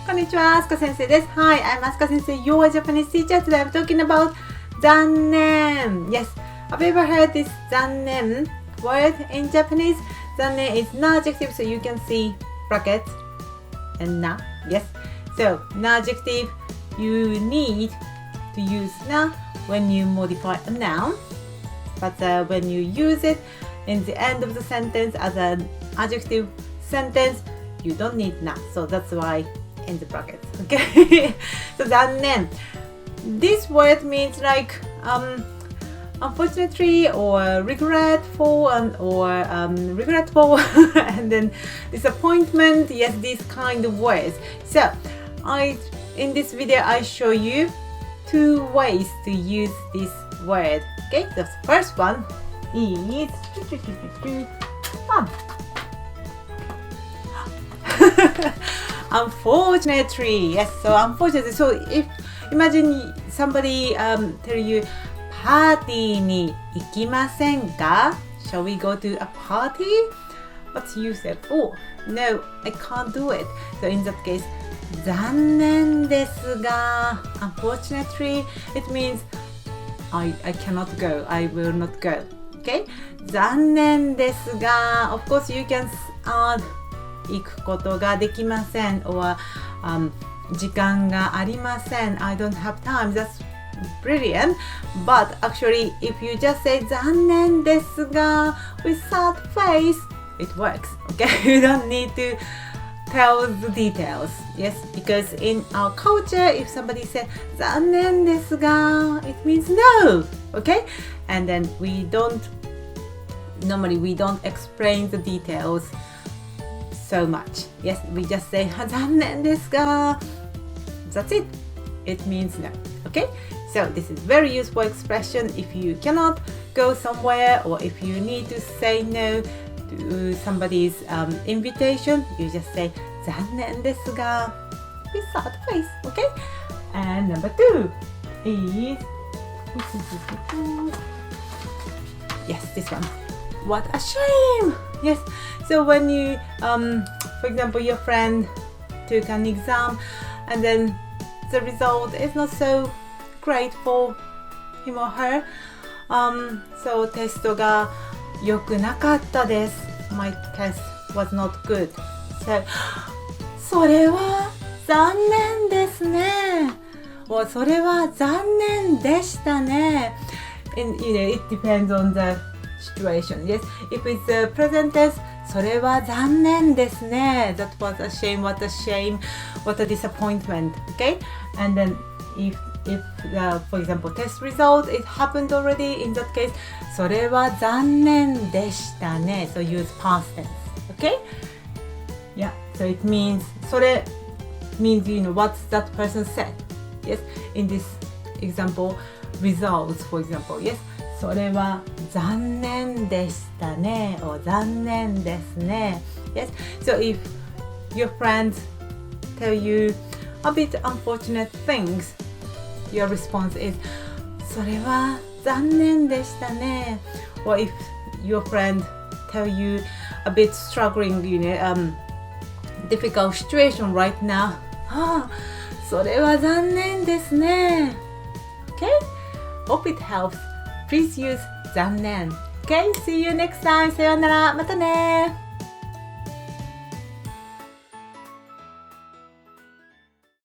こんにちは、Asuka 先生です。Hi, I'm Asuka 先生, your Japanese teacher. Today I'm talking about 残念. Yes, have you ever heard this 残念 word in Japanese? 残念 is no adjective, so you can see brackets and na. Yes, so no adjective, you need to use na when you modify a noun, but when you use it in the end of the sentence as an adjective sentence, you don't need na. So that's why in the brackets. Okay. So 残念. This word means like unfortunately or regretful or regretful and then disappointment. Yes, these kind of words. So in this video I show you two ways to use this word. Okay, the first one is unfortunately. Yes, so unfortunately. So if imagine somebody tell you パーティーに行きませんか? Shall we go to a party? But you said, oh no, I can't do it. So in that case, 残念ですが unfortunately, it means I cannot go, I will not go. Okay? 残念ですが of course you can add 行くことができません or、時間がありません I don't have time. That's brilliant. But actually if you just say 残念ですが with sad face, it works. Okay? You don't need to tell the details. Yes, because in our culture if somebody says 残念ですが it means no. Okay? And then normally we don't explain the details so much. Yes, we just say 残念ですが that's it. It means no. Okay? So this is very useful expression if you cannot go somewhere or if you need to say no to somebody's invitation. You just say 残念ですが with sad face. Okay? And number two is yes, this one. What a shame! Yes, so when you, for example, your friend took an exam and then the result is not so great for him or her. So テストが良くなかったです。My test was not good. So それは残念ですね。それは残念でしたね。And, it depends on the situation. Yes, if it's a present tense, それは残念ですね. That was a shame, what a shame, what a disappointment. Okay, and then if for example test result it happened already, in that case それは残念でしたね. So use past tense. Okay, yeah, so it means それ means what that person said. Yes, in this example results, for example. Yes, それは残念でしたね or 残念ですね. Yes, so if your friends tell you a bit unfortunate things, your response is それは残念でしたね. Or if your friend tell you a bit struggling, difficult situation right now, それは残念ですね. Okay? Hope it helps. Please use 残念. Okay? See you next time. さようなら。またね。